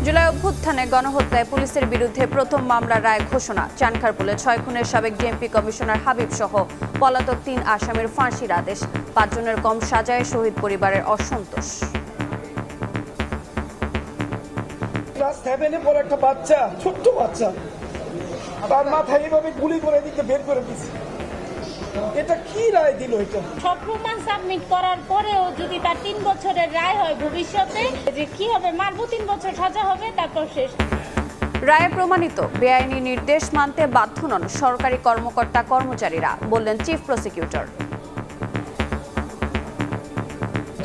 জুলাই অভ্যুত্থানে গণহত্যায় পুলিশের বিরুদ্ধে প্রথম মামলার রায় ঘোষণা। চানখারপুলে 6 খুনের সাবেক ডিএমপি কমিশনার হাবিব সহ পলাতক 3 আসামির ফাঁসির আদেশ। 5 জনের কম সাজায় শহীদ পরিবারের অসন্তোষ। ক্লাস 7-এ পড়ে একটা বাচ্চা, ছোট্ট বাচ্চা, তার মাথায় এভাবে গুলি করে দিতে বের করে দিচ্ছে। এটা কি রায় দিল? এটা সব প্রমাণ সাবমিট করার পরেও যদি তার 3 বছরের রায় হয়, ভবিষ্যতে যে কি হবে, মাত্র 3 বছর সাজা হবে, তারপর শেষ। রায়ে প্রমাণিত বেআইনি নির্দেশ মানতে বাধ্য নন সরকারি কর্মকর্তা কর্মচারীরা, বললেন চিফ প্রসিকিউটর।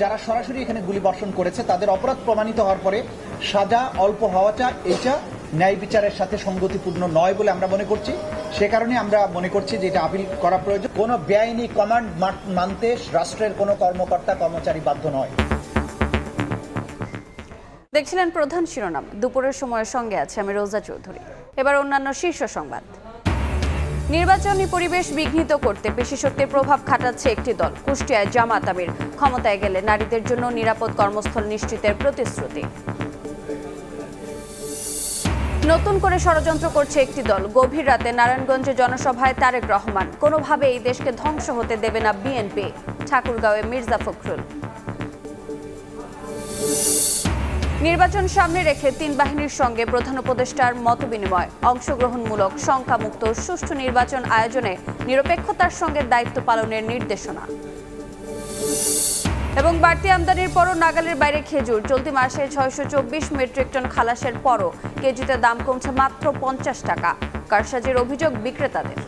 যারা সরাসরি এখানে গুলি বর্ষণ করেছে তাদের অপরাধ প্রমাণিত হওয়ার পরে সাজা অল্প হওয়াটা এটা ন্যায় বিচারের সাথে সঙ্গতিপূর্ণ নয় বলে আমরা মনে করছি। সে কারণে আমরা মনে করছি যে এটা আপিল করা প্রয়োজন। কোনো বেআইনি কমান্ড মানতে রাষ্ট্রের কোনো কর্মকর্তা কর্মচারী বাধ্য নয়। দেখছিলেন প্রধান শিরোনাম। দুপুরের সময়ের সঙ্গে আছে আমি রোজা চৌধুরী। এবার অন্যান্য শীর্ষ সংবাদ। নির্বাচনী পরিবেশ বিঘ্নিত করতে পেশিশক্তির প্রভাব খাটাচ্ছে একটি দল। কুষ্টিয়ায় জামাত আমির ক্ষমতায় গেলে নারীদের জন্য নিরাপদ কর্মস্থল নিশ্চিতের প্রতিশ্রুতি। নতুন করে ষড়যন্ত্র করছে একটি দল। গভীর রাতে নারায়ণগঞ্জে জনসভায় তারেক রহমান, কোনোভাবে এই দেশকে ধ্বংস হতে দেবে না বিএনপি। ঠাকুরগাঁওয়ে মির্জা ফখরুল। নির্বাচন সামনে রেখে 3 বাহিনীর সঙ্গে প্রধান উপদেষ্টার মতবিনিময়। অংশগ্রহণমূলক, সংখ্যামুক্ত, সুষ্ঠু নির্বাচন আয়োজনে নিরপেক্ষতার সঙ্গে দায়িত্ব পালনের নির্দেশনা। এবং বাড়তি আমদানির পরও নাগালের বাইরে খেজুর। চলতি মাসে 624 মেট্রিক টন খালাসের পরও কেজিতে দাম কমছে মাত্র 50 টাকা। কারসাজির অভিযোগ বিক্রেতাদের।